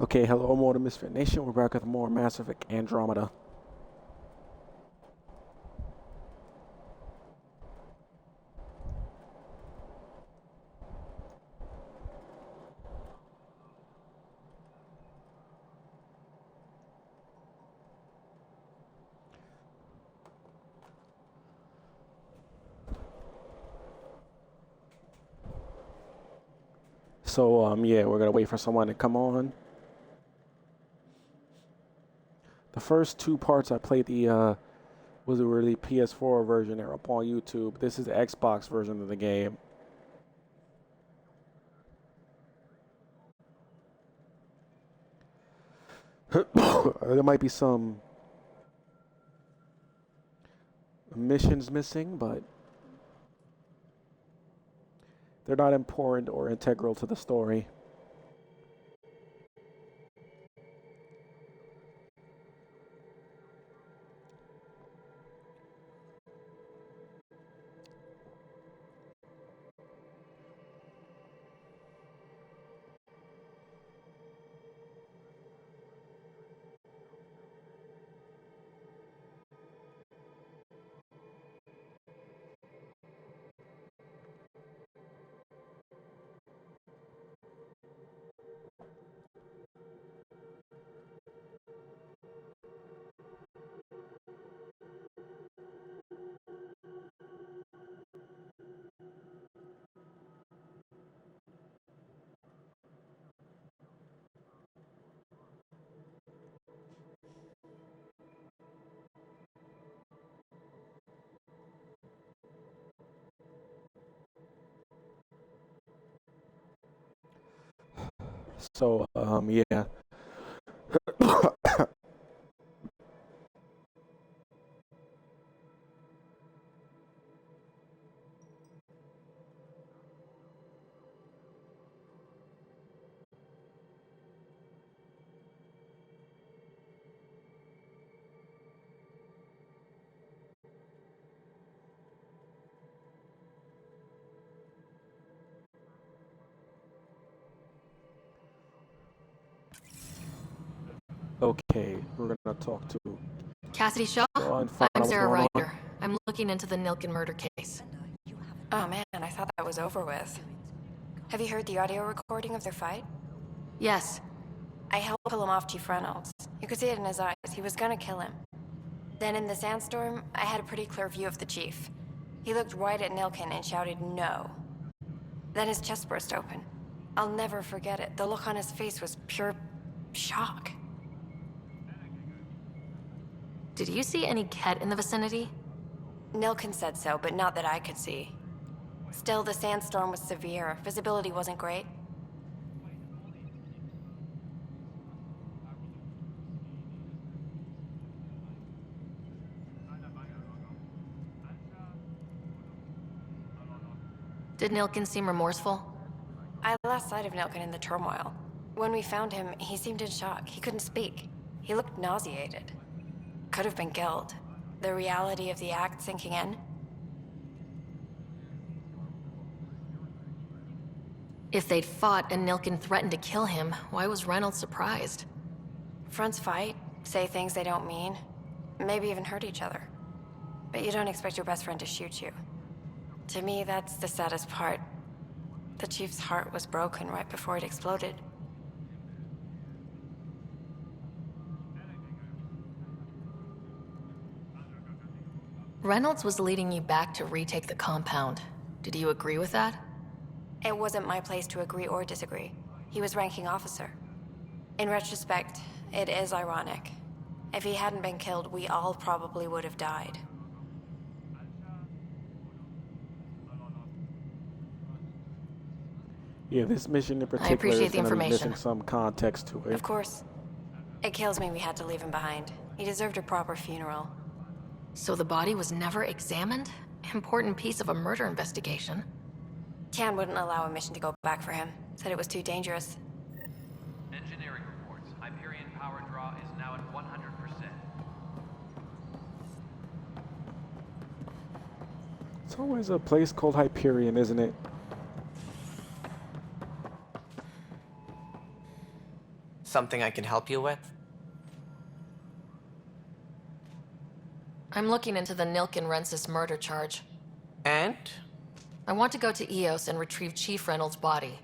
Okay, hello, Mortal Misfit Nation. We're back with more Mass Effect Andromeda. Yeah, we're gonna wait for someone to come on. The first two parts I played was the really PS4 version. They're up on YouTube. This is the Xbox version of the game. There might be some missions missing, but they're not important or integral to the story. Yeah. Okay, we're gonna talk to Cassidy Shaw? Shaw and find I'm out what's Sarah going on. Ryder. I'm looking into the Nilkin murder case. Oh man, I thought that was over with. Have you heard the audio recording of their fight? Yes. I helped pull him off Chief Reynolds. You could see it in his eyes. He was gonna kill him. Then in the sandstorm, I had a pretty clear view of the Chief. He looked right at Nilkin and shouted no. Then his chest burst open. I'll never forget it. The look on his face was pure shock. Did you see any Ket in the vicinity? Nilkin said so, but not that I could see. Still, the sandstorm was severe. Visibility wasn't great. Did Nilkin seem remorseful? I lost sight of Nilkin in the turmoil. When we found him, he seemed in shock. He couldn't speak. He looked nauseated. Could have been guilt. The reality of the act sinking in. If they'd fought and Nilkin threatened to kill him, why was Reynolds surprised? Fronts fight, say things they don't mean, maybe even hurt each other. But you don't expect your best friend to shoot you. To me, that's the saddest part. The Chief's heart was broken right before it exploded. Reynolds was leading you back to retake the compound. Did you agree with that? It wasn't my place to agree or disagree. He was ranking officer. In retrospect, it is ironic. If he hadn't been killed, we all probably would have died. Yeah, this mission in I particular appreciate is the gonna be information. missing some context to it. Of course. It kills me we had to leave him behind. He deserved a proper funeral. So the body was never examined? Important piece of a murder investigation. Tian wouldn't allow a mission to go back for him. Said it was too dangerous. Engineering reports. Hyperion power draw is now at 100%. It's always a place called Hyperion, isn't it? Something I can help you with? I'm looking into the Nilkin Rensis murder charge. And? I want to go to EOS and retrieve Chief Reynolds' body.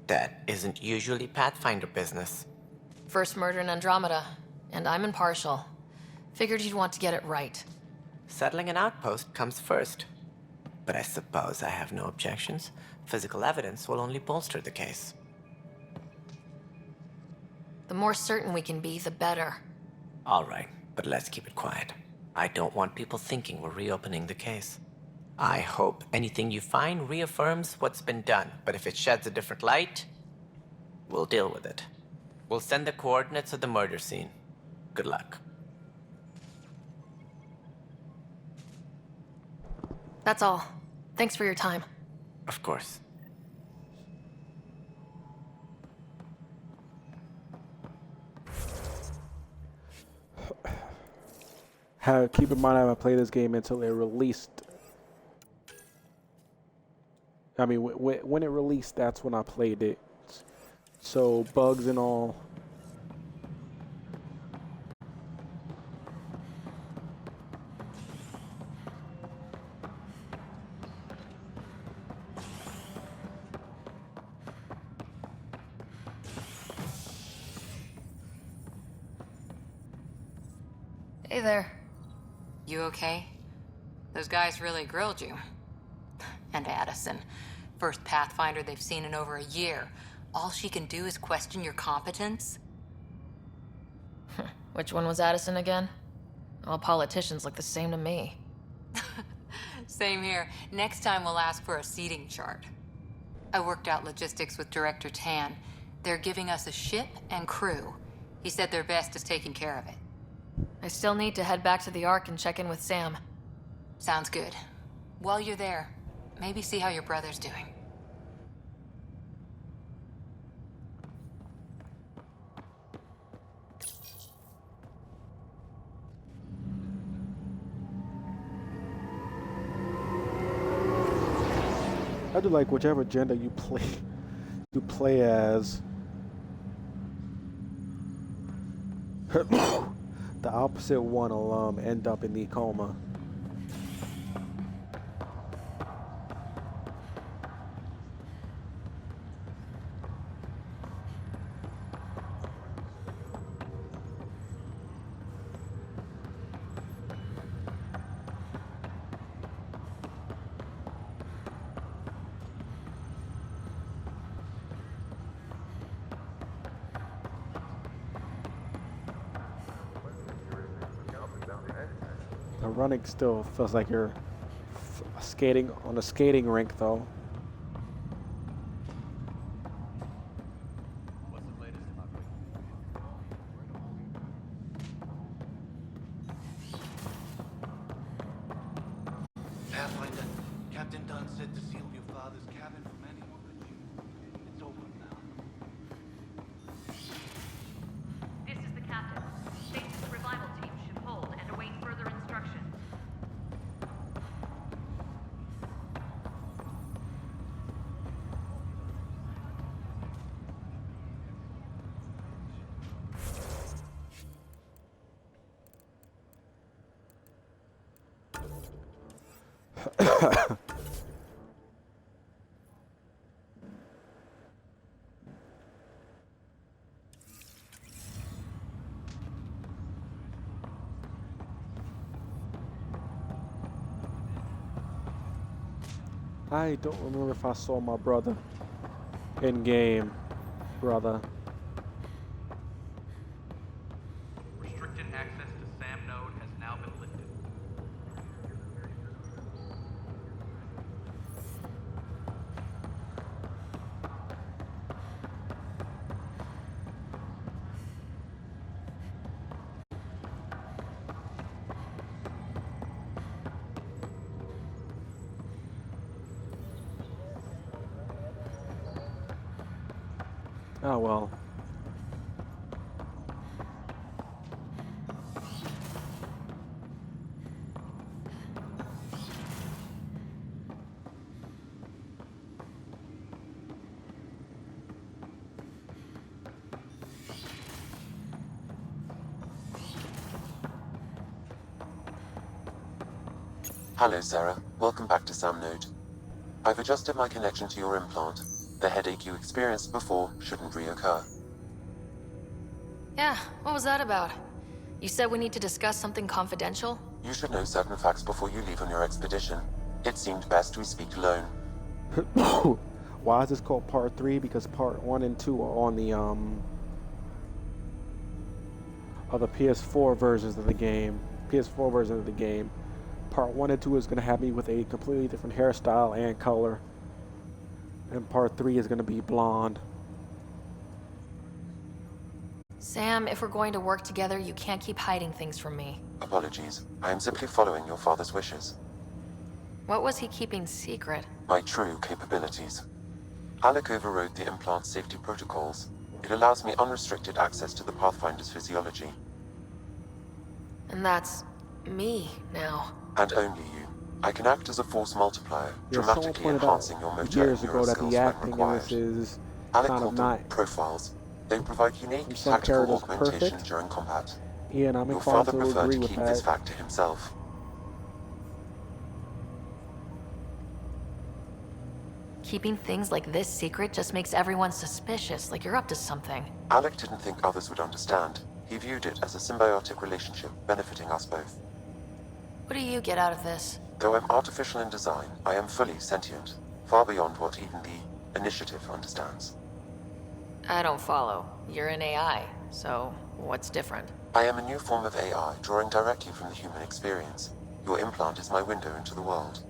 That isn't usually Pathfinder business. First murder in Andromeda, and I'm impartial. Figured you'd want to get it right. Settling an outpost comes first. But I suppose I have no objections. Physical evidence will only bolster the case. The more certain we can be, the better. All right, but let's keep it quiet. I don't want people thinking we're reopening the case. I hope anything you find reaffirms what's been done, but if it sheds a different light, we'll deal with it. We'll send the coordinates of the murder scene. Good luck. That's all. Thanks for your time. Of course. Keep in mind, I haven't played this game until it released. I mean, when it released, that's when I played it. So bugs and all. Hey there. You okay? Those guys really grilled you. And Addison, first Pathfinder they've seen in over a year. All she can do is question your competence? Which one was Addison again? All politicians look the same to me. Same here. Next time we'll ask for a seating chart. I worked out logistics with Director Tan. They're giving us a ship and crew. He said their best is taking care of it. I still need to head back to the Ark and check in with Sam. Sounds good. While you're there, maybe see how your brother's doing. I do like whichever gender you play as. The opposite one will end up in the coma. The running still feels like you're skating on a skating rink, though. What's the latest, Huckley? Pathfinder, Captain Dunn said to seal your father's cabin from anyone but you. It's open now. This is the captain. Stasis revival team should hold and await further instructions. I don't remember if I saw my brother in game, brother. Restricted access to SAM node has now been lifted. Oh well. Hello, Sarah. Welcome back to Sam Node. I've adjusted my connection to your implant. The headache you experienced before shouldn't reoccur. Yeah, what was that about? You said we need to discuss something confidential? You should know certain facts before you leave on your expedition. It seemed best we speak alone. Why is this called Part 3? Because Part 1 and 2 are on the of the PS4 versions of the game. PS4 version of the game. Part 1 and 2 is going to have me with a completely different hairstyle and color. And Part 3 is going to be blonde. Sam, if we're going to work together, you can't keep hiding things from me. Apologies. I am simply following your father's wishes. What was he keeping secret? My true capabilities. Alec overrode the implant's safety protocols. It allows me unrestricted access to the Pathfinder's physiology. And that's me now. And only you. I can act as a force multiplier, Yeah, someone dramatically pointed enhancing out your motor years and ago neural that skills the when acting in required. this is Alec kind of called them not. profiles. They provide unique From some tactical characters augmentation perfect. during combat. Yeah, and I'm Your inclined father to preferred agree to with keep this that. fact to himself. Keeping things like this secret just makes everyone suspicious, like you're up to something. Alec didn't think others would understand. He viewed it as a symbiotic relationship benefiting us both. What do you get out of this? Though I'm artificial in design, I am fully sentient, far beyond what even the Initiative understands. I don't follow. You're an AI, so what's different? I am a new form of AI, drawing directly from the human experience. Your implant is my window into the world.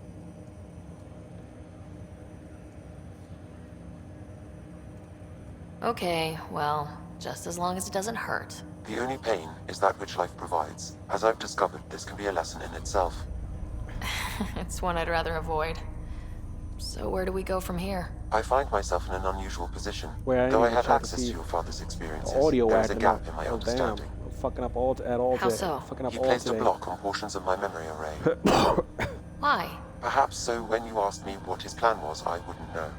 Okay, well, just as long as it doesn't hurt. The only pain is that which life provides. As I've discovered, this can be a lesson in itself. It's one I'd rather avoid. So where do we go from here? I find myself in an unusual position. Where I Though I even had tried to access to see your father's experiences, the audio there is a acting gap up. in my Oh damn, understanding. I'm fucking up all at all How today. so? Fucking up He all placed a today. block on portions of my memory array. Why? Perhaps so when you asked me what his plan was, I wouldn't know.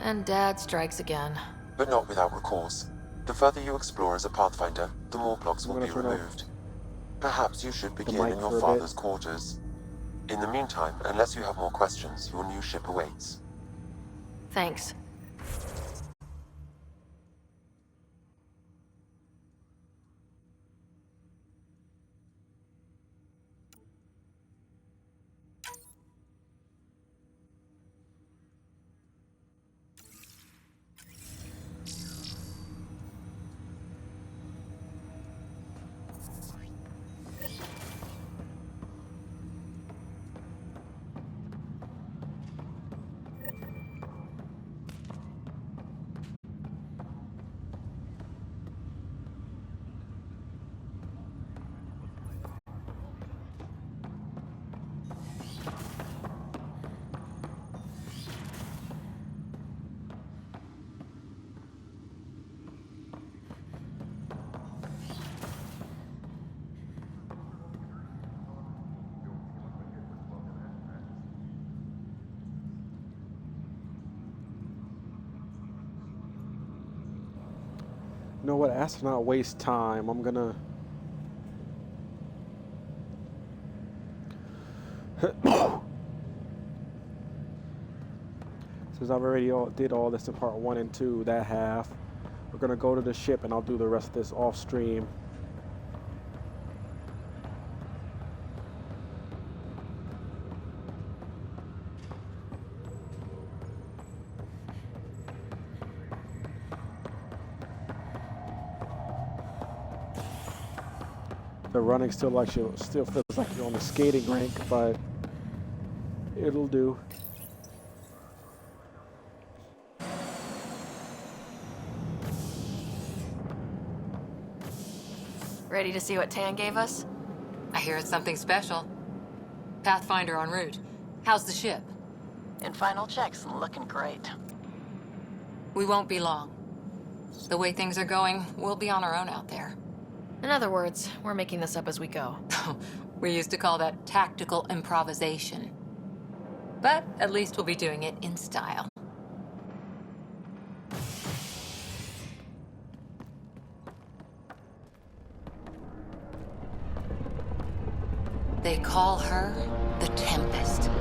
And Dad strikes again. But not without recourse. The further you explore as a Pathfinder, the more blocks I'm will be gonna turn off removed. Perhaps you should begin mic in for your a father's bit. quarters. In the meantime, unless you have more questions, your new ship awaits. Thanks. You know what? Astronaut waste time. I'm gonna. Since I've already did all this in part 1 and 2, that half, we're gonna go to the ship and I'll do the rest of this off stream. The running still feels like you're on the skating rink, but it'll do. Ready to see what Tan gave us? I hear it's something special. Pathfinder en route. How's the ship? In final checks and looking great. We won't be long. The way things are going, we'll be on our own out there. In other words, we're making this up as we go. We used to call that tactical improvisation. But at least we'll be doing it in style. They call her the Tempest.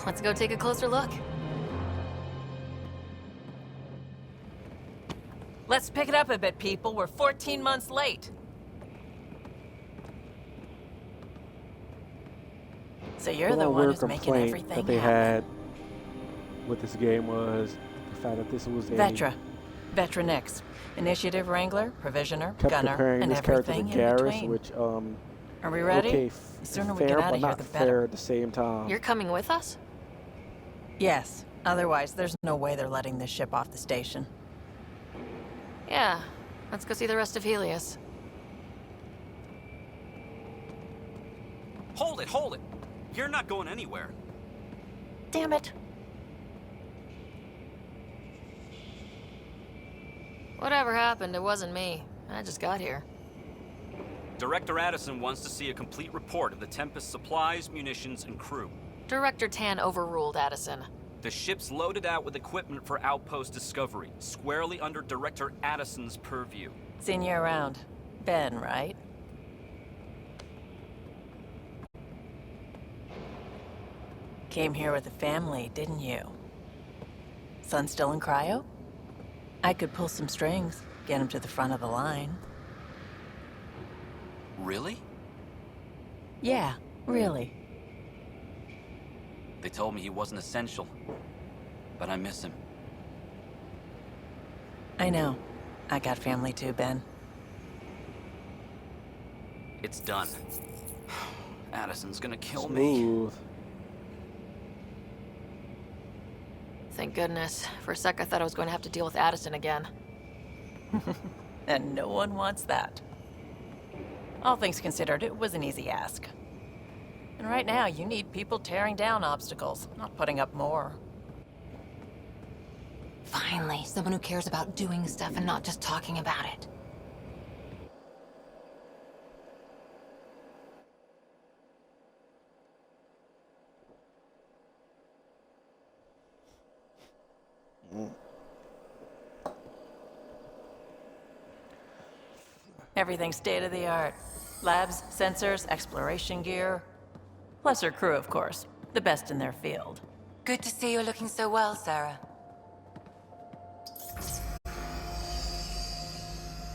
Let's go take a closer look. Let's pick it up a bit, people. We're 14 months late. So you're the one who's making everything that they happen. had with this game was the fact that this was a Veteran X, Initiative Wrangler, Provisioner, kept Gunner, comparing and this character to everything in Garrus, between. which Are we ready? okay, The sooner we fair get out but of here, not the fair better. at the same time. You're coming with us? Yes. Otherwise, there's no way they're letting this ship off the station. Yeah. Let's go see the rest of Helios. Hold it, hold it! You're not going anywhere. Damn it. Whatever happened, it wasn't me. I just got here. Director Addison wants to see a complete report of the Tempest's supplies, munitions, and crew. Director Tan overruled Addison. The ship's loaded out with equipment for outpost discovery, squarely under Director Addison's purview. Seen you around. Ben, right? Came here with a family, didn't you? Son still in cryo? I could pull some strings, get him to the front of the line. Really? Yeah, really. They told me he wasn't essential, but I miss him. I know. I got family too, Ben. It's done. Addison's gonna kill me. Smooth. Thank goodness. For a sec, I thought I was going to have to deal with Addison again. And no one wants that. All things considered, it was an easy ask. And right now, you need people tearing down obstacles, not putting up more. Finally, someone who cares about doing stuff and not just talking about it. Everything's state-of-the-art. Labs, sensors, exploration gear. Plus her crew, of course. The best in their field. Good to see you're looking so well, Sarah.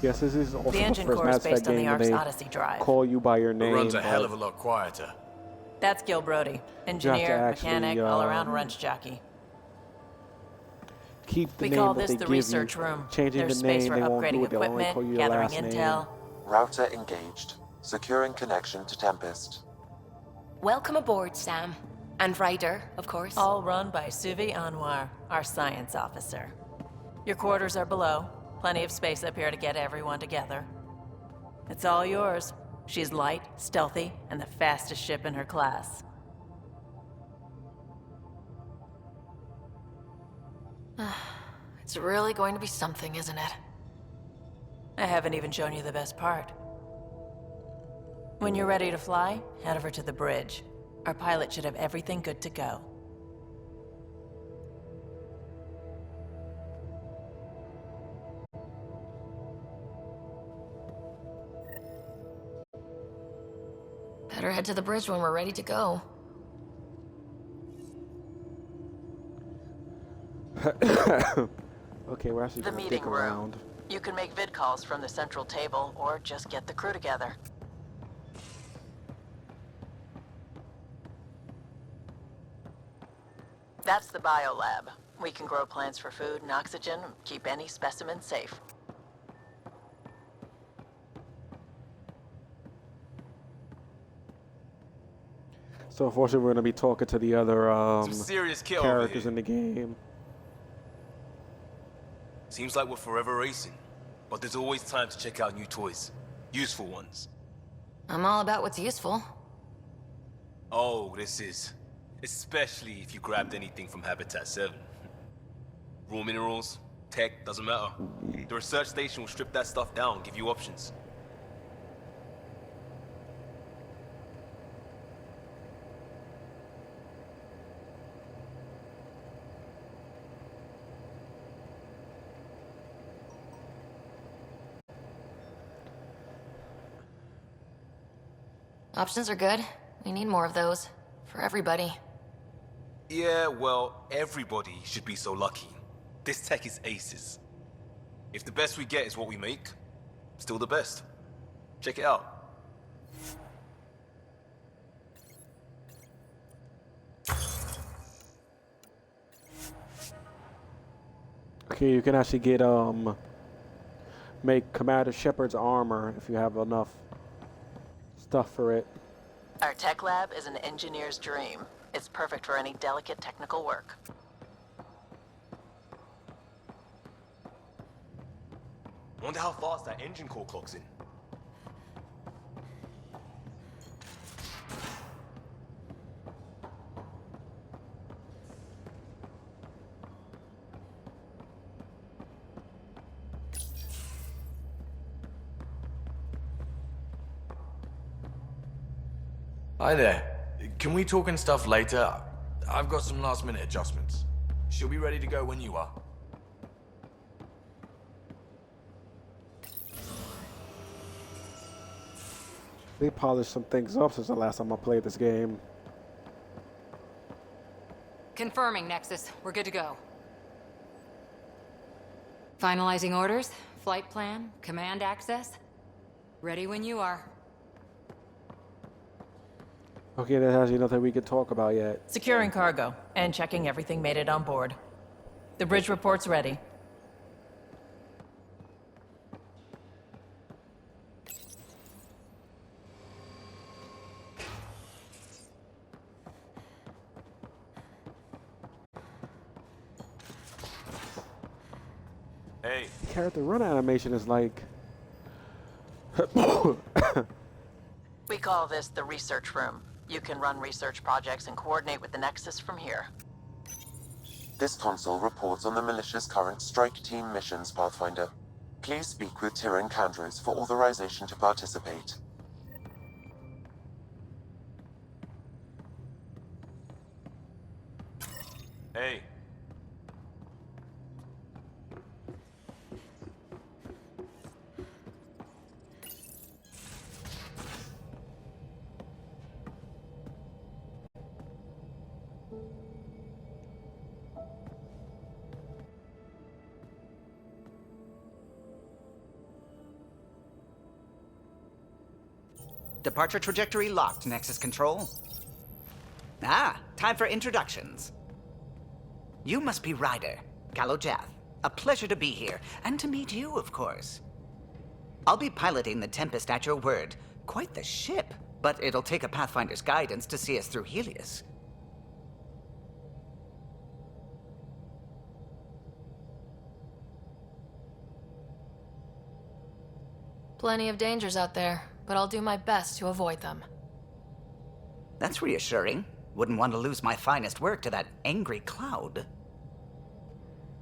Yes, this is also The the engine first core is Mass Effect based on the game where Ark's they Odyssey drive. call you by your It name. runs a hell but of a lot quieter. That's Gil Brody. Engineer, actually, mechanic, all-around wrench jockey. keep the We name call that this they the give research you. room. Changing There's the space name, for they won't do upgrading it. They'll only call equipment, you your gathering last intel. name. Router engaged. Securing connection to Tempest. Welcome aboard, Sam. And Ryder, of course. All run by Suvi Anwar, our science officer. Your quarters are below. Plenty of space up here to get everyone together. It's all yours. She's light, stealthy, and the fastest ship in her class. It's really going to be something, isn't it? I haven't even shown you the best part. When you're ready to fly, head over to the bridge. Our pilot should have everything good to go. Better head to the bridge when we're ready to go. Okay, we're actually The gonna meeting dick room. around. You can make vid calls from the central table, or just get the crew together. That's the biolab. We can grow plants for food and oxygen, keep any specimen safe. So unfortunately, we're gonna be talking to the other Some serious kill over characters here. in the game. Seems like we're forever racing, but there's always time to check out new toys. Useful ones. I'm all about what's useful. Oh, this is Especially if you grabbed anything from Habitat 7. Raw minerals, tech, doesn't matter. The research station will strip that stuff down, give you options. Options are good. We need more of those. For everybody. Yeah, well, everybody should be so lucky. This tech is aces. If the best we get is what we make, still the best. Check it out. Okay, you can actually get make Commander Shepard's armor if you have enough stuff for it. Our tech lab is an engineer's dream. It's perfect for any delicate technical work. Wonder how fast that engine core clocks in. Hi there. Can we talk and stuff later? I've got some last minute adjustments. She'll be ready to go when you are. They polished some things up since the last time I played this game. Confirming, Nexus. We're good to go. Finalizing orders, flight plan, command access. Ready when you are. Okay, there's actually nothing we can talk about yet. Securing cargo and checking everything made it on board. The bridge report's ready. Hey. Character run animation is like... We call this the research room. You can run research projects and coordinate with the Nexus from here. This console reports on the militia's current strike team missions, Pathfinder. Please speak with Tyrion Candros for authorization to participate. Hey. Departure trajectory locked, Nexus Control. Ah, time for introductions. You must be Ryder, Kalojath. A pleasure to be here, and to meet you, of course. I'll be piloting the Tempest at your word. Quite the ship, but it'll take a Pathfinder's guidance to see us through Helios. Plenty of dangers out there, but I'll do my best to avoid them. That's reassuring. Wouldn't want to lose my finest work to that angry cloud.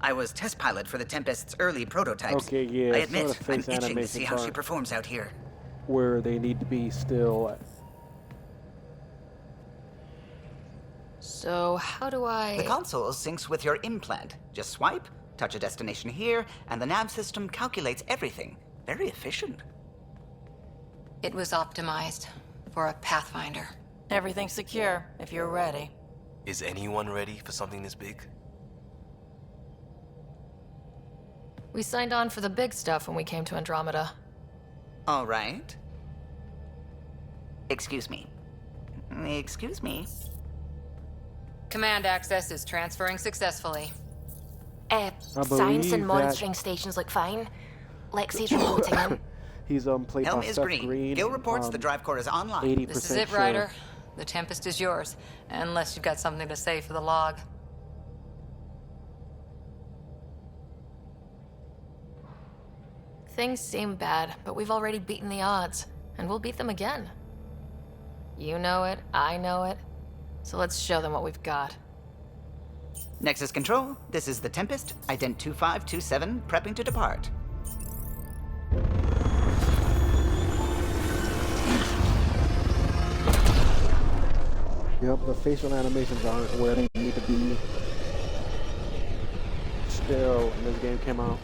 I was test pilot for the Tempest's early prototypes. Okay, yeah, I some admit, of the I'm face itching to animations see how she aren't performs out here. where they need to be still. So, how do I... The console syncs with your implant. Just swipe, touch a destination here, and the nav system calculates everything. Very efficient. It was optimized for a Pathfinder. Everything's secure, if you're ready. Is anyone ready for something this big? We signed on for the big stuff when we came to Andromeda. All right. Excuse me. Excuse me. Command access is transferring successfully. Science and monitoring stations look fine. Lexi's reporting in. He's played Helm by is Seth green. Green. Gil reports the drive core is online. 80% This is it, sure. Ryder. The Tempest is yours, unless you've got something to say for the log. Things seem bad, but we've already beaten the odds, and we'll beat them again. You know it, I know it. So let's show them what we've got. Nexus Control, this is the Tempest, ident 2527, prepping to depart. Yep, the facial animations aren't where they need to be. Still, and this game came out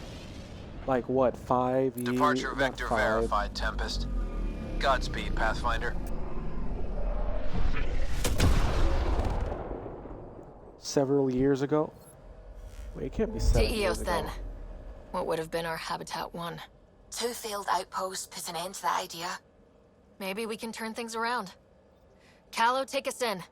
like what, 5 years? Departure Not vector 5. verified, Tempest. Godspeed, Pathfinder. Several years ago? Wait, it can't be 7 To years EOS ago. then. What would have been our Habitat 1? 2 failed outposts put an end to that idea. Maybe we can turn things around. Callow, take us in.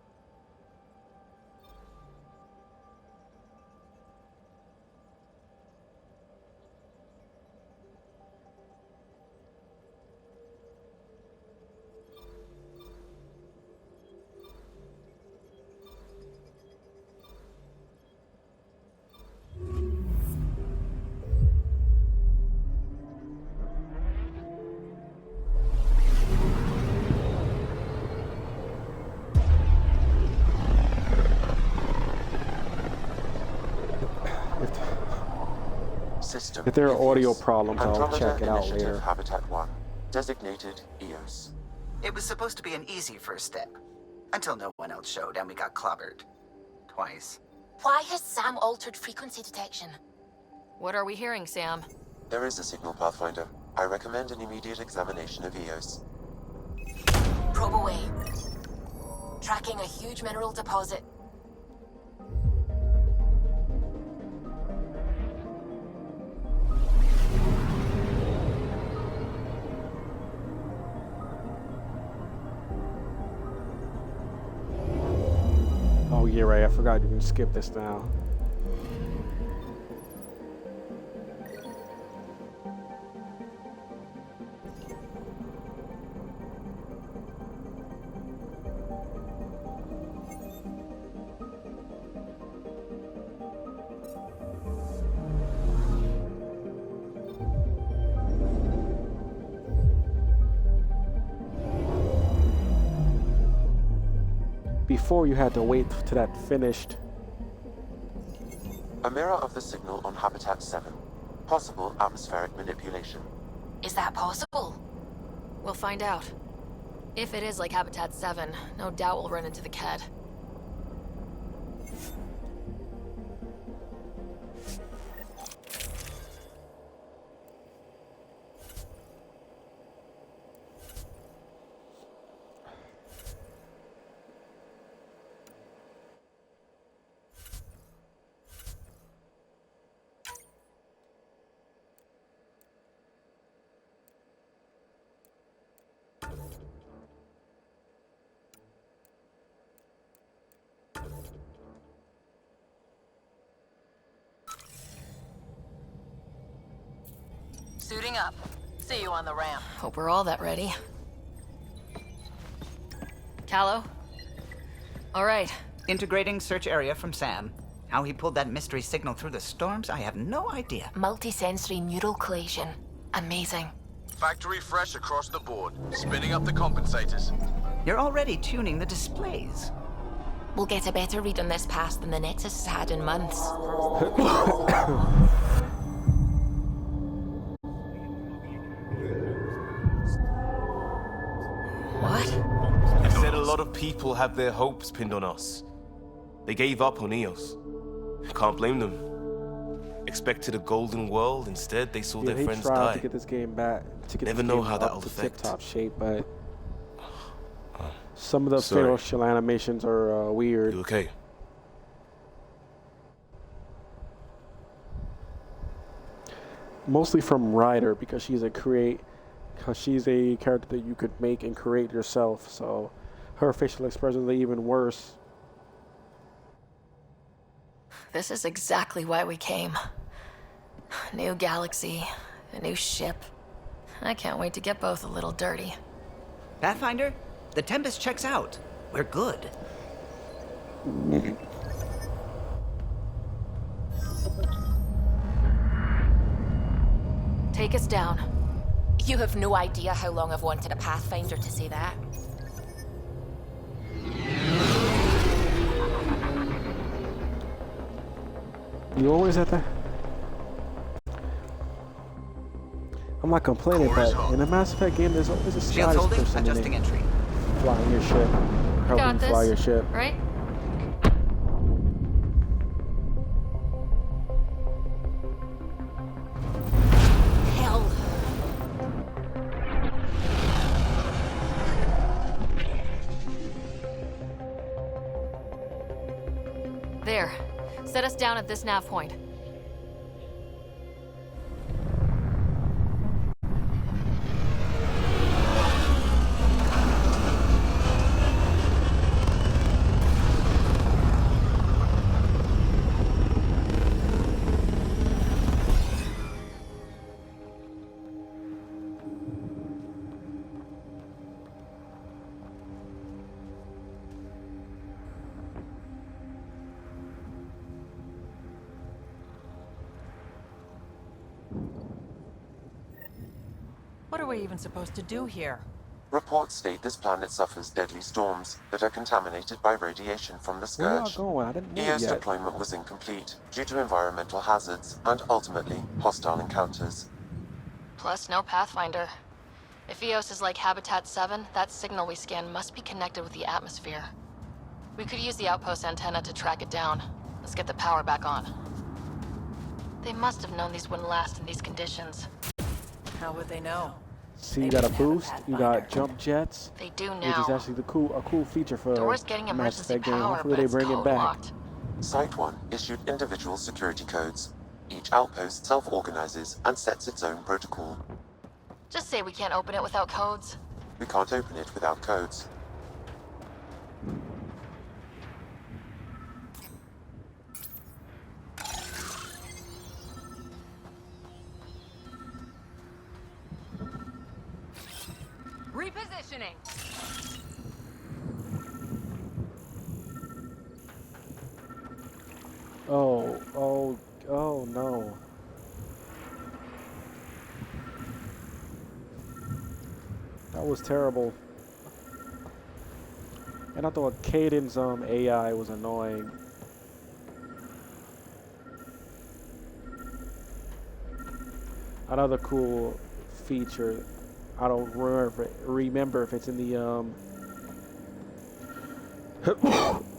System. If there are audio EOS. problems, I'll Andromeda check it out Initiative later. Habitat 1. Designated EOS. It was supposed to be an easy first step. Until no one else showed and we got clobbered. Twice. Why has Sam altered frequency detection? What are we hearing, Sam? There is a signal, Pathfinder. I recommend an immediate examination of EOS. Probe away. Tracking a huge mineral deposit. Oh, you're right. I forgot you can skip this now. Before you had to wait till that finished. A mirror of the signal on Habitat 7. Possible atmospheric manipulation. Is that possible? We'll find out. If it is like Habitat 7, no doubt we'll run into the CAD. Suiting up. See you on the ramp. Hope we're all that ready. Callow? All right. Integrating search area from Sam. How he pulled that mystery signal through the storms, I have no idea. Multisensory neural collation. Amazing. Factory fresh across the board. Spinning up the compensators. You're already tuning the displays. We'll get a better read on this pass than the Nexus has had in months. What? I said a lot of people have their hopes pinned on us. They gave up on EOS. Can't blame them. Expected a golden world, instead they saw Yeah, their they friends tried die. to get this game back. To get Never this know game how up that'll to affect. tip-top shape, but some of the Sorry. facial animations are weird. You okay? Mostly from Ryder because she's a character that you could make and create yourself. So her facial expressions are even worse. This is exactly why we came. New galaxy, a new ship. I can't wait to get both a little dirty. Pathfinder, the Tempest checks out. We're good. Take us down. You have no idea how long I've wanted a Pathfinder to say that. You always have to. I'm not complaining, but in a Mass Effect game, there's always a Shields Scottish holding, person in adjusting it entry. flying your ship, helping Got you this, fly your ship. right? Hell. There. Set us down at this nav point. What are we even supposed to do here? Reports state this planet suffers deadly storms that are contaminated by radiation from the Where y'all scourge. going? I didn't move EO's yet. deployment was incomplete due to environmental hazards and ultimately hostile encounters. Plus, no Pathfinder. If EOS is like Habitat 7, that signal we scan must be connected with the atmosphere. We could use the outpost antenna to track it down. Let's get the power back on. They must have known these wouldn't last in these conditions. How would they know? See, you got a didn't have a boost. You got Pathfinder. jump jets, They do which is now. actually a cool feature for Door's getting a Mass emergency Effect game. power, Hopefully but they it's bring it code back. locked. Site 1 issued individual security codes. Each outpost self-organizes and sets its own protocol. Just say we can't open it without codes. We can't open it without codes. Repositioning. Oh no. That was terrible. And I thought Caden's AI was annoying. Another cool feature. I don't remember if it's in the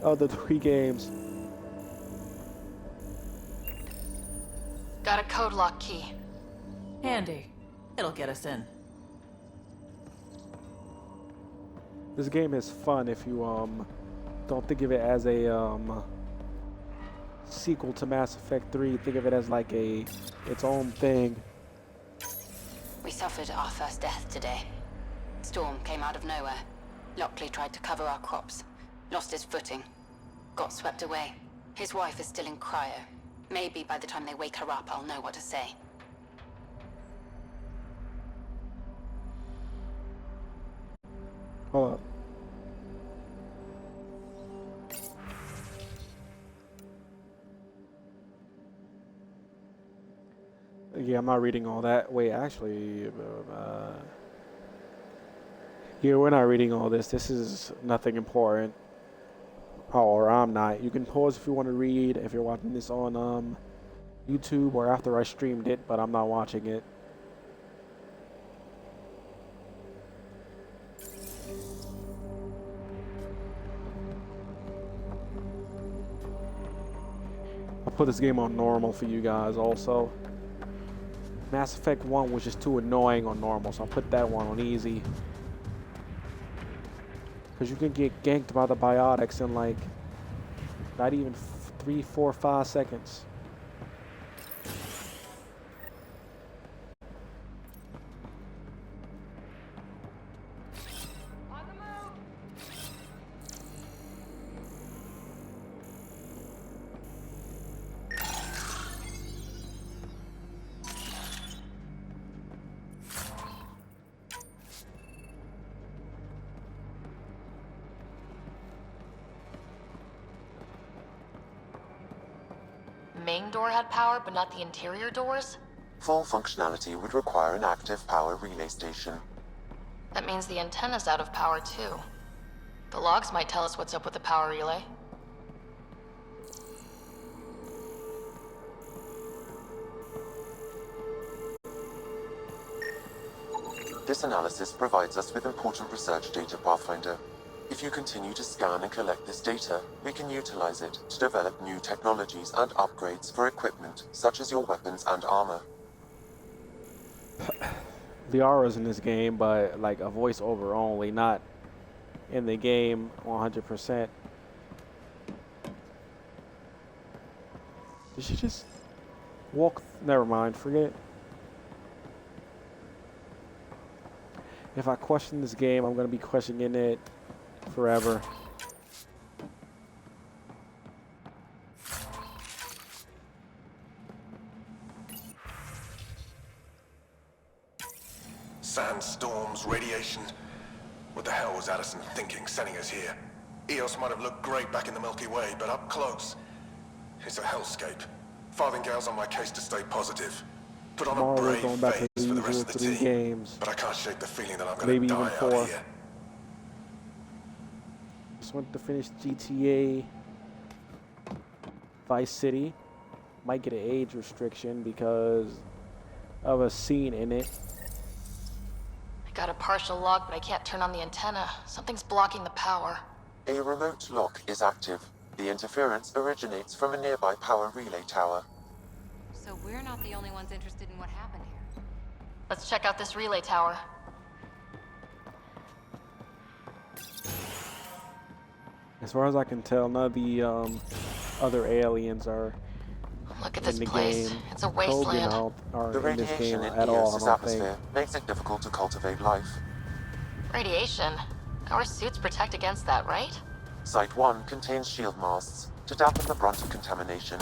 other 3 games. Got a code lock key. Handy. It'll get us in. This game is fun if you don't think of it as a sequel to Mass Effect 3. Think of it as like its own thing. We suffered our first death today. Storm came out of nowhere. Lockley tried to cover our crops. Lost his footing. Got swept away. His wife is still in cryo. Maybe by the time they wake her up, I'll know what to say. Hold up. Yeah, I'm not reading all that. Wait, actually, yeah, we're not reading all this. This is nothing important. Oh, or I'm not. You can pause if you want to read, if you're watching this on YouTube or after I streamed it, but I'm not watching it. I'll put this game on normal for you guys also. Mass Effect 1 was just too annoying on normal, so I'll put that one on easy. Because you can get ganked by the biotics in like, not even 3, 4, 5 seconds. Main door had power, but not the interior doors? Full functionality would require an active power relay station. That means the antenna's out of power too. The logs might tell us what's up with the power relay. This analysis provides us with important research data, Pathfinder. If you continue to scan and collect this data, we can utilize it to develop new technologies and upgrades for equipment, such as your weapons and armor. Liara's in this game, but like a voiceover only, not in the game 100%. Did she just walk? Never mind, forget it. If I question this game, I'm going to be questioning it forever. Sandstorms, radiation. What the hell was Addison thinking sending us here? Eos might have looked great back in the Milky Way, but up close, it's a hellscape. Farthingale's on my case to stay positive. Put on Tomorrow a we're brave going back to face the for the usual rest of the 3 team. games. But I can't shake the feeling that I'm gonna Maybe die even out 4. here. Just went to finish GTA Vice City. Might get an age restriction because of a scene in it. I got a partial lock, but I can't turn on the antenna. Something's blocking the power. A remote lock is active. The interference originates from a nearby power relay tower. So we're not the only ones interested in what happened here. Let's check out this relay tower. As far as I can tell, none of the other aliens are Look at in this the place. game. It's a Krogan wasteland. The are in this game radiation in at all, I Eos's don't think. atmosphere makes it difficult to cultivate life. Radiation? Our suits protect against that, right? Site 1 contains shield masts to dampen the brunt of contamination.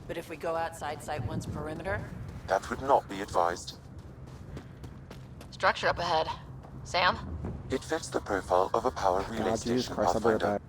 But if we go outside Site 1's perimeter? That would not be advised. Structure up ahead. Sam? It fits the profile of a power relay God, Jesus station, Christ, I'll be right Pathfinder. back.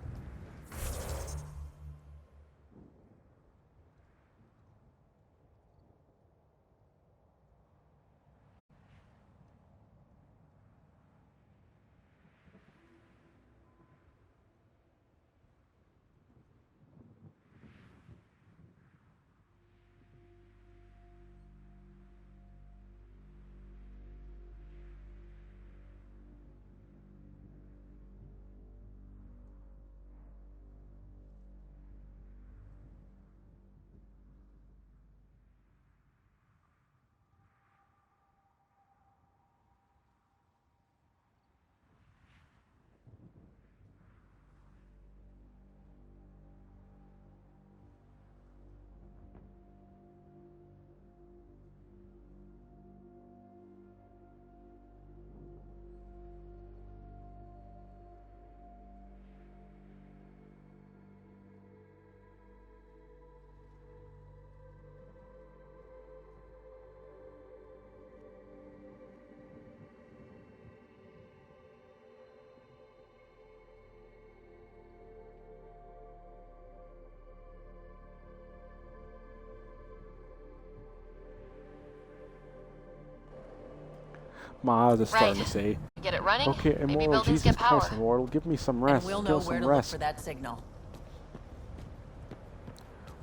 My eyes are starting to say, Get it running? okay, Maybe Immortal, buildings Jesus get power. Christ, Immortal, give me some rest. And we'll Give know us where some to look rest. for that signal.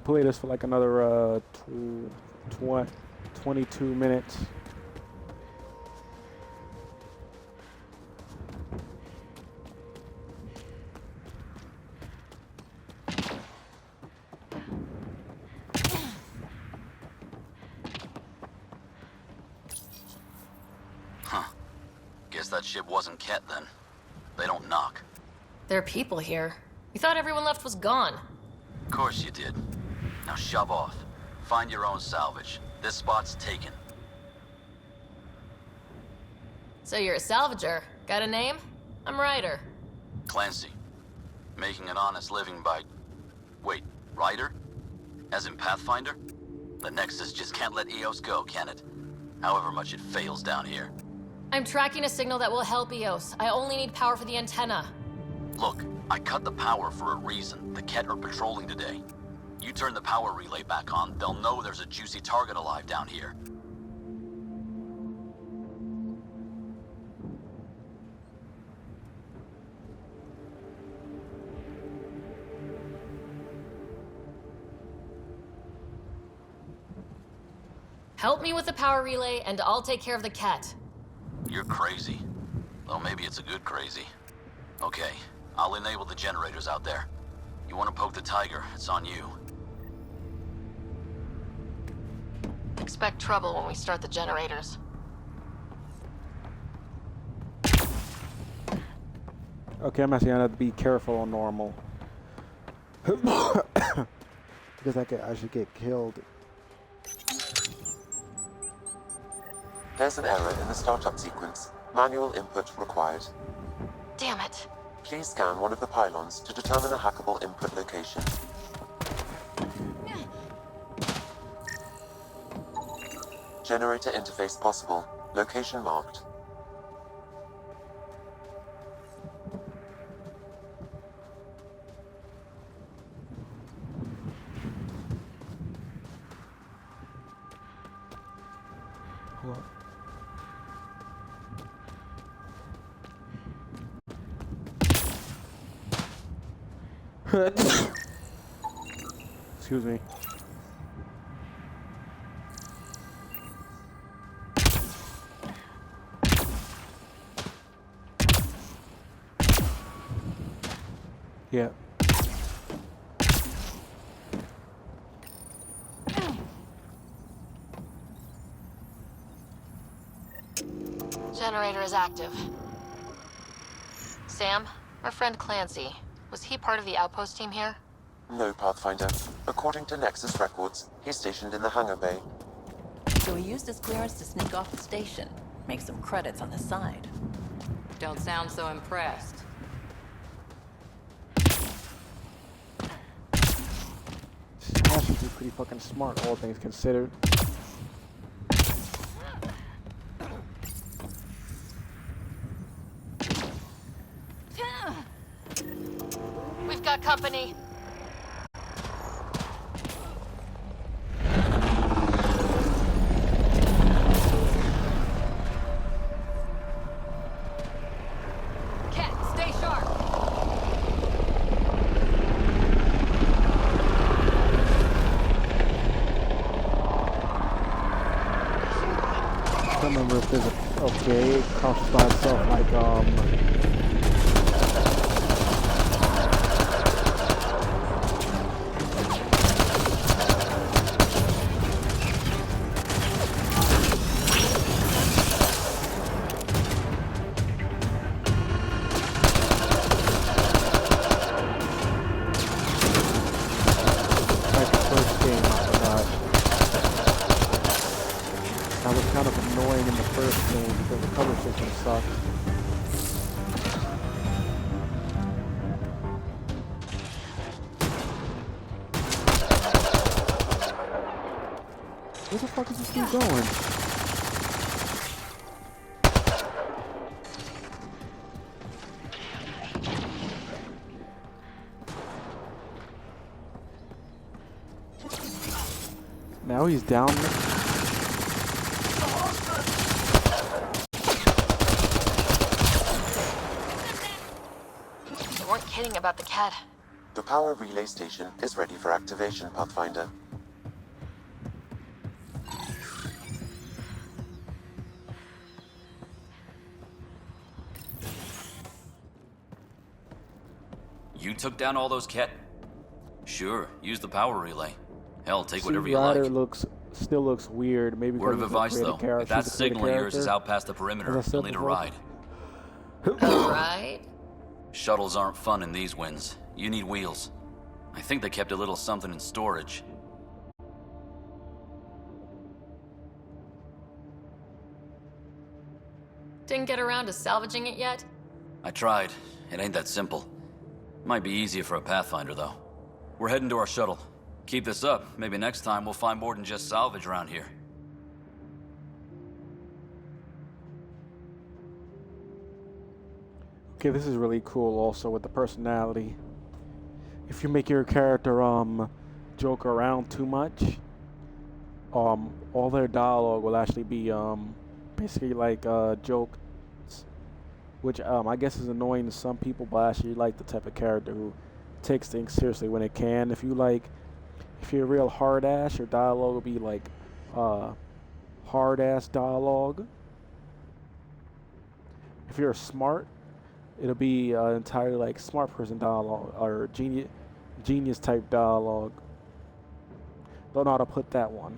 Play this for like another 22 minutes. Huh. Guess that ship wasn't Ket then. They don't knock. There are people here. We thought everyone left was gone. Of course you did. Now shove off. Find your own salvage. This spot's taken. So you're a salvager. Got a name? I'm Ryder. Clancy. Making an honest living by... Wait, Ryder? As in Pathfinder? The Nexus just can't let Eos go, can it? However much it fails down here. I'm tracking a signal that will help Eos. I only need power for the antenna. Look, I cut the power for a reason. The Ket are patrolling today. You turn the power relay back on, they'll know there's a juicy target alive down here. Help me with the power relay, and I'll take care of the Ket. You're crazy. Though maybe it's a good crazy. Okay, I'll enable the generators out there. You want to poke the tiger, it's on you. Expect trouble when we start the generators. Okay, I'm actually gonna have to be careful on normal. Because I should get killed. There's an error in the startup sequence. Manual input required. Damn it. Please scan one of the pylons to determine a hackable input location. Generator interface possible. Location marked. Excuse me. Yeah. Generator is active. Sam, our friend Clancy, was he part of the outpost team here? No, Pathfinder. According to Nexus records, he's stationed in the hangar bay. So he used his clearance to sneak off the station. Make some credits on the side. Don't sound so impressed. Ash should be pretty fucking smart, all things considered. We've got company. Cat, stay sharp. I don't remember if there's a... Okay, it crouches by itself like, like the first game, I forgot. That was kind of annoying in the first game because the cover system sucked. Where the fuck is this dude going? Now he's down. They weren't kidding about the cat. The power relay station is ready for activation, Pathfinder. You took down all those cat... Sure, use the power relay. Hell, take See, whatever you Ryder like. still looks weird. Maybe Word of because he's a advice, creative though. character. If that He's a creative signal of yours is character. out past the As I perimeter, said you'll need a before. ride. A ride? Shuttles aren't fun in these winds. You need wheels. I think they kept a little something in storage. Didn't get around to salvaging it yet? I tried. It ain't that simple. Might be easier for a Pathfinder, though. We're heading to our shuttle. Keep this up. Maybe next time we'll find more than just salvage around here. Okay, this is really cool also with the personality. If you make your character joke around too much, all their dialogue will actually be basically like jokes, which I guess is annoying to some people, but I actually like the type of character who takes things seriously when it can. If you're a real hard ass, your dialogue will be like hard ass dialogue. if you're smart, it'll be entirely like smart person dialogue or genius type dialogue. Don't know how to put that one.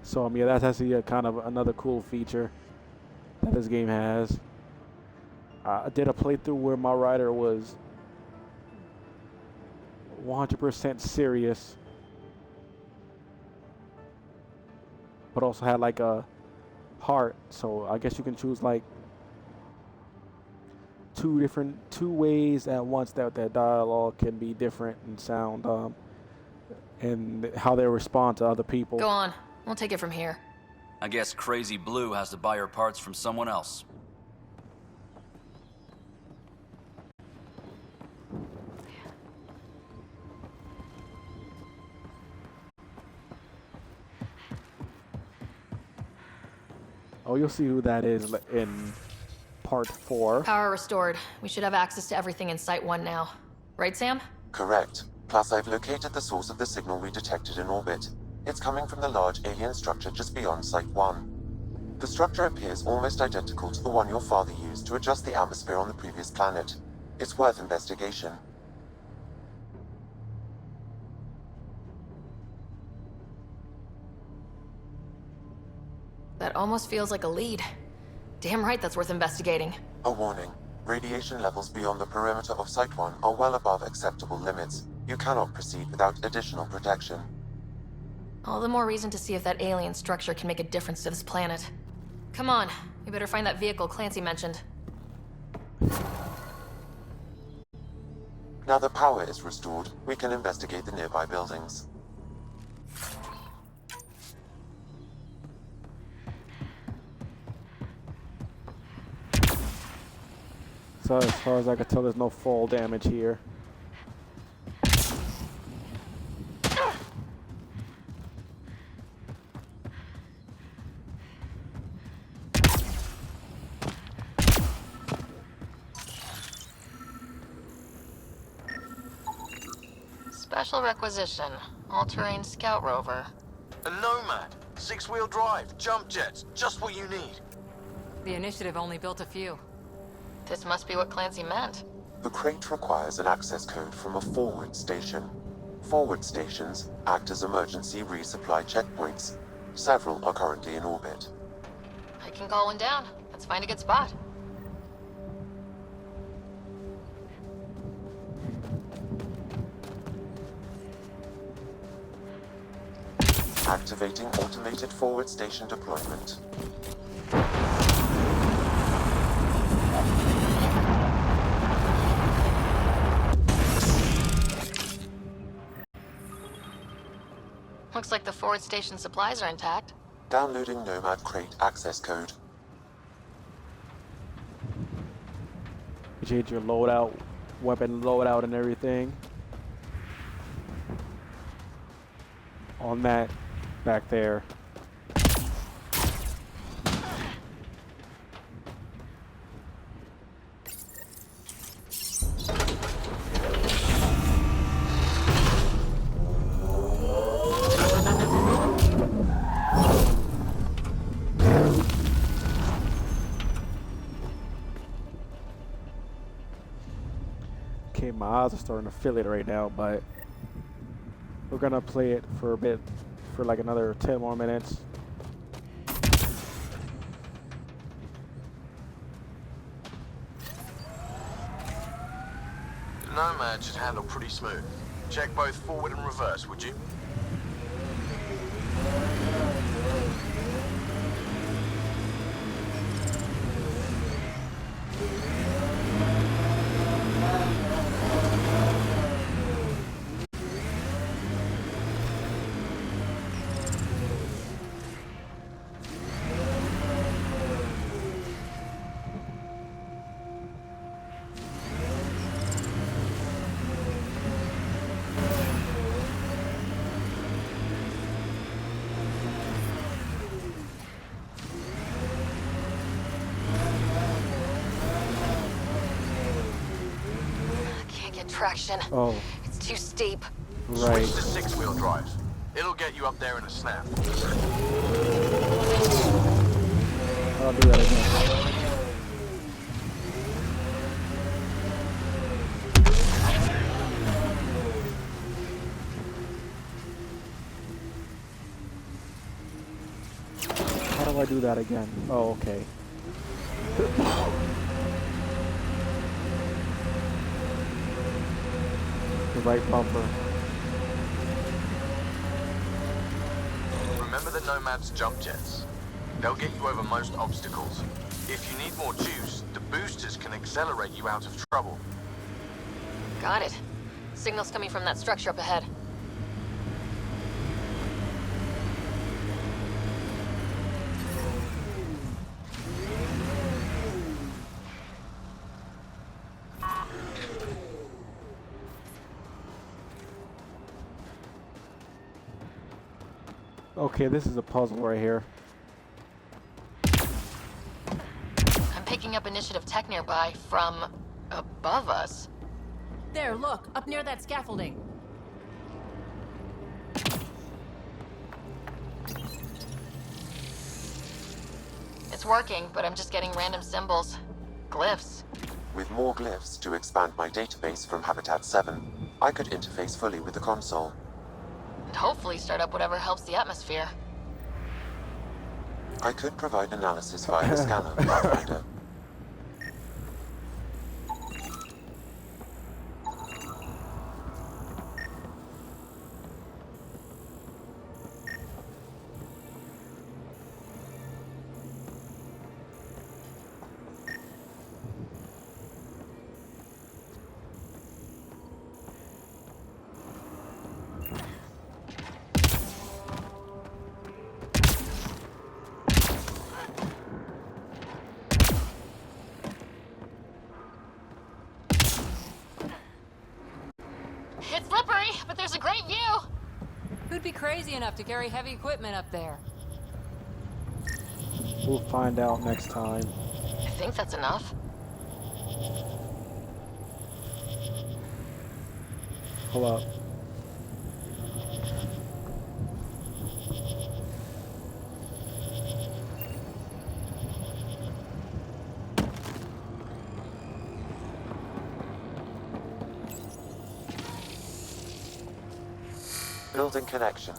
So yeah, that's actually a kind of another cool feature that this game has. I did a playthrough where my rider was 100% serious, but also had like a heart. So I guess you can choose like two ways at once that dialogue can be different and sound, and how they respond to other people. Go on. We'll take it from here. I guess Crazy Blue has to buy her parts from someone else. Oh, you'll see who that is in part 4. Power restored. We should have access to everything in Site 1 now. Right, Sam? Correct. Plus, I've located the source of the signal we detected in orbit. It's coming from the large alien structure just beyond Site 1. The structure appears almost identical to the one your father used to adjust the atmosphere on the previous planet. It's worth investigation. That almost feels like a lead. Damn right that's worth investigating. A warning. Radiation levels beyond the perimeter of Site 1 are well above acceptable limits. You cannot proceed without additional protection. All the more reason to see if that alien structure can make a difference to this planet. Come on, we better find that vehicle Clancy mentioned. Now the power is restored, we can investigate the nearby buildings. So as far as I can tell, there's no fall damage here. Special requisition. All-terrain scout rover. A Nomad, 6-wheel drive, jump jets, just what you need. The initiative only built a few. This must be what Clancy meant. The crate requires an access code from a forward station. Forward stations act as emergency resupply checkpoints. Several are currently in orbit. I can call one down. Let's find a good spot. Activating automated forward station deployment. Looks like the forward station supplies are intact. Downloading Nomad crate access code. You change your loadout, weapon loadout and everything. On that back there. Okay, my eyes are starting to feel it right now, but we're gonna play it for a bit, for like another 10 more minutes. The Nomad should handle pretty smooth. Check both forward and reverse, would you? Traction. Oh. It's too steep. Right. Switch to 6-wheel drive. It'll get you up there in a snap. I'll do that again. How do I do that again? Oh, okay. The right bumper. Remember the Nomad's jump jets? They'll get you over most obstacles. If you need more juice, the boosters can accelerate you out of trouble. Got it. Signal's coming from that structure up ahead. Okay, this is a puzzle right here. I'm picking up initiative tech nearby from above us. There, look, up near that scaffolding. It's working, but I'm just getting random symbols. Glyphs. With more glyphs to expand my database from Habitat 7, I could interface fully with the console. And hopefully start up whatever helps the atmosphere. I could provide analysis via the scanner, Pathfinder. It's slippery, but there's a great view. Who'd be crazy enough to carry heavy equipment up there? We'll find out next time. I think that's enough. Hold up. Building connection.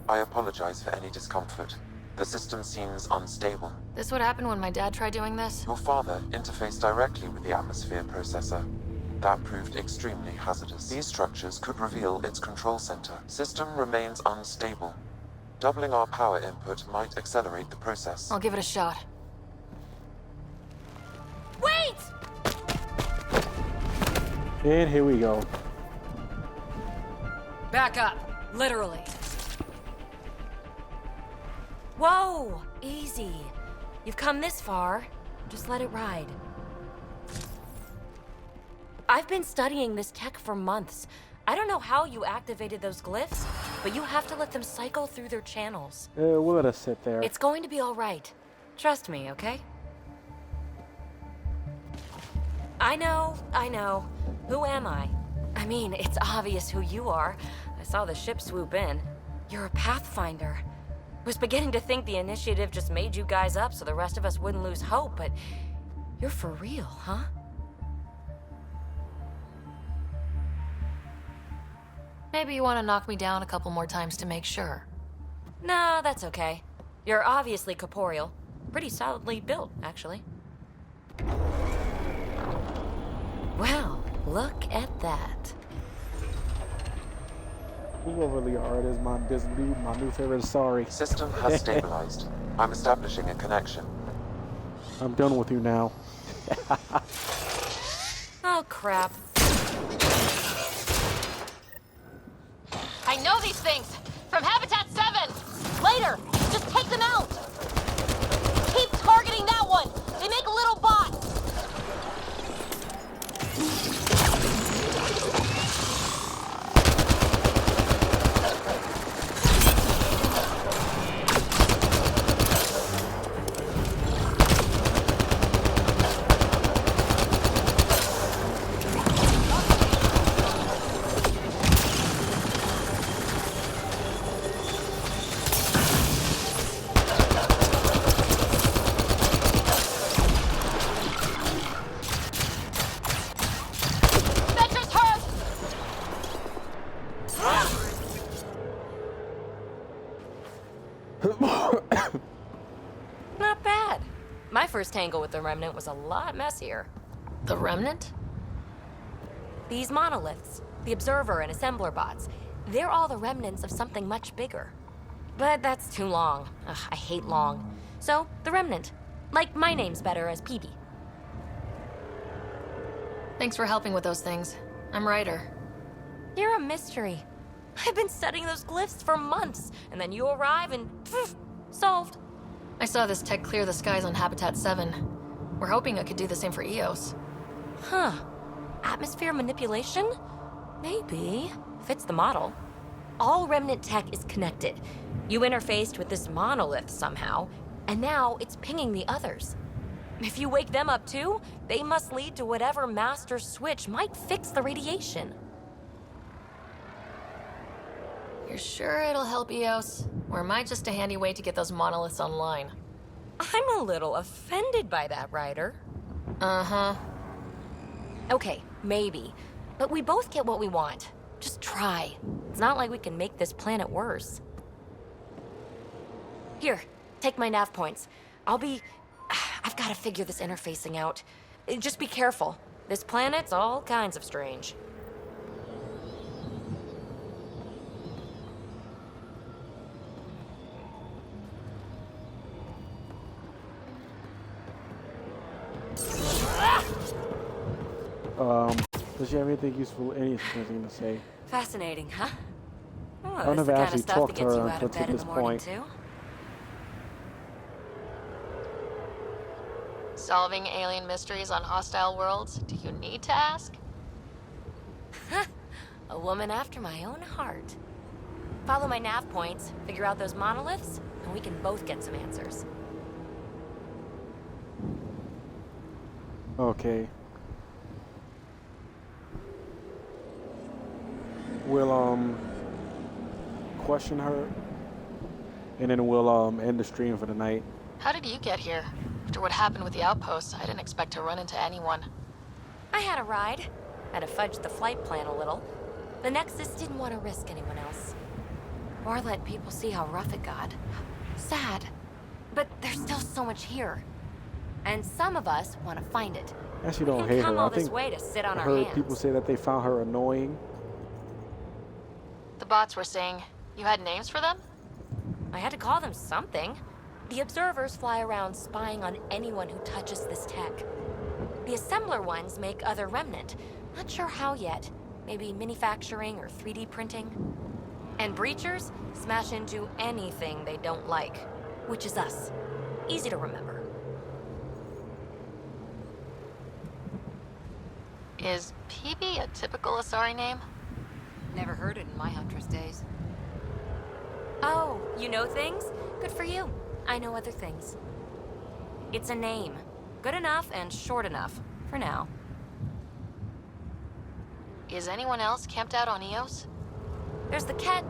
I apologize for any discomfort. The system seems unstable. This would happen when my dad tried doing this? Your father interfaced directly with the atmosphere processor. That proved extremely hazardous. These structures could reveal its control center. System remains unstable. Doubling our power input might accelerate the process. I'll give it a shot. Wait! And here we go. Back up. Literally. Whoa! Easy. You've come this far. Just let it ride. I've been studying this tech for months. I don't know how you activated those glyphs, but you have to let them cycle through their channels. We'll let us sit there. It's going to be all right. Trust me, okay? I know. Who am I? I mean, it's obvious who you are. I saw the ship swoop in. You're a Pathfinder. Was beginning to think the initiative just made you guys up so the rest of us wouldn't lose hope, but you're for real, huh? Maybe you want to knock me down a couple more times to make sure. Nah, that's okay. You're obviously corporeal. Pretty solidly built, actually. Well, look at that. Who overly art is my new favorite. Sorry. System has stabilized. I'm establishing a connection. I'm done with you now. Oh, crap. I know these things! From Habitat 7! Later! Just take them out! Keep targeting that one! They make little bots! first tangle with the Remnant was a lot messier. The Remnant? These monoliths, the Observer and Assembler bots, they're all the remnants of something much bigger. But that's too long. Ugh, I hate long. So, the Remnant. Like, my name's better as PB. Thanks for helping with those things. I'm Ryder. You're a mystery. I've been studying those glyphs for months, and then you arrive and poof, solved. I saw this tech clear the skies on Habitat 7. We're hoping it could do the same for EOS. Huh. Atmosphere manipulation? Maybe. Fits the model. All Remnant tech is connected. You interfaced with this monolith somehow, and now it's pinging the others. If you wake them up too, they must lead to whatever master switch might fix the radiation. You're sure it'll help EOS? Or am I just a handy way to get those monoliths online? I'm a little offended by that, Ryder. Uh-huh. Okay, maybe. But we both get what we want. Just try. It's not like we can make this planet worse. Here, take my nav points. I've got to figure this interfacing out. Just be careful. This planet's all kinds of strange. Does she have anything useful, anything to say? Fascinating, huh? Oh, I've never actually talked to her until to this point. Solving alien mysteries on hostile worlds? Do you need to ask? A woman after my own heart. Follow my nav points, figure out those monoliths, and we can both get some answers. Okay. We'll question her, and then we'll end the stream for the night. How did you get here? After what happened with the outpost, I didn't expect to run into anyone. I had a ride. Had to fudge the flight plan a little. The Nexus didn't want to risk anyone else. Or let people see how rough it got. Sad. But there's still so much here. And some of us want to find it. I actually don't hate her. All I this think way to sit on I our heard hands. people say that they found her annoying. The bots were saying you had names for them? I had to call them something. The observers fly around spying on anyone who touches this tech. The assembler ones make other remnant. Not sure how yet. Maybe manufacturing or 3D printing. And breachers smash into anything they don't like, which is us. Easy to remember. Is PB a typical Asari name? Never heard it in my Huntress days. Oh, you know things? Good for you. I know other things. It's a name. Good enough and short enough, for now. Is anyone else camped out on EOS? There's the Ket,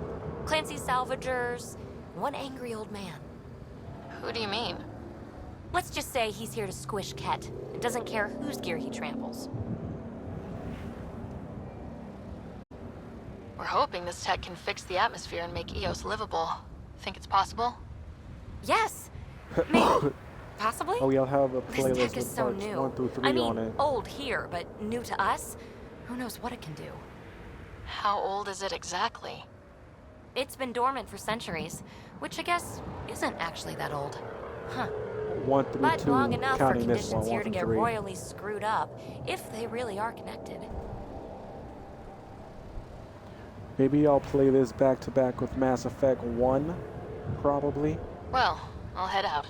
Clancy's Salvagers, one angry old man. Who do you mean? Let's just say he's here to squish Ket and doesn't care whose gear he tramples. We're hoping this tech can fix the atmosphere and make EOS livable. Think it's possible? Yes! Maybe. Possibly? Oh, we'll have a This playlist tech is with so parts new. 1 through 3 I mean, on it. old here, but new to us? Who knows what it can do? How old is it exactly? It's been dormant for centuries, which I guess isn't actually that old. Huh. 1 through But 2, long enough for counting this conditions one, here 1 to through get 3. royally screwed up, if they really are connected. Maybe I'll play this back to back with Mass Effect 1, probably. Well, I'll head out.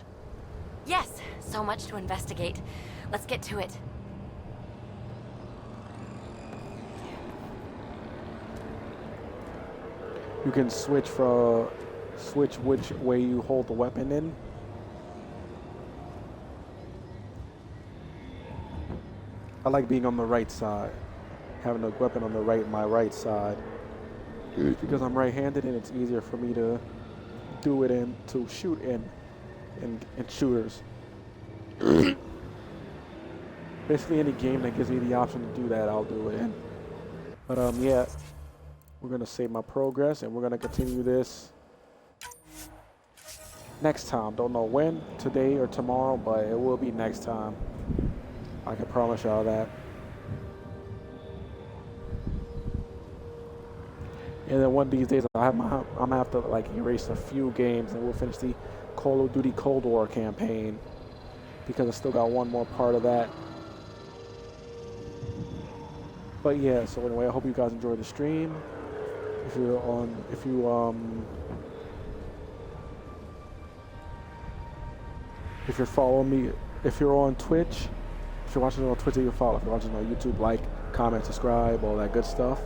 Yes, so much to investigate. Let's get to it. You can switch which way you hold the weapon in. I like being on the right side, having the weapon on my right side, because I'm right-handed and it's easier for me to do it and to shoot in shooters. Basically, any game that gives me the option to do that, I'll do it in. But yeah, we're gonna save my progress and we're gonna continue this next time. Don't know when, today or tomorrow, but it will be next time. I can promise y'all that. And then one of these days, I'm gonna have to like erase a few games, and we'll finish the Call of Duty Cold War campaign because I still got one more part of that. But yeah, so anyway, I hope you guys enjoyed the stream. If you're following me, if you're on Twitch, if you're watching on Twitch, you follow. If you're watching on YouTube, like, comment, subscribe, all that good stuff.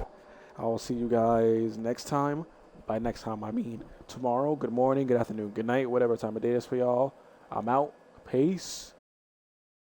I will see you guys next time. By next time, I mean tomorrow. Good morning, good afternoon, good night, whatever time of day it is for y'all. I'm out. Peace.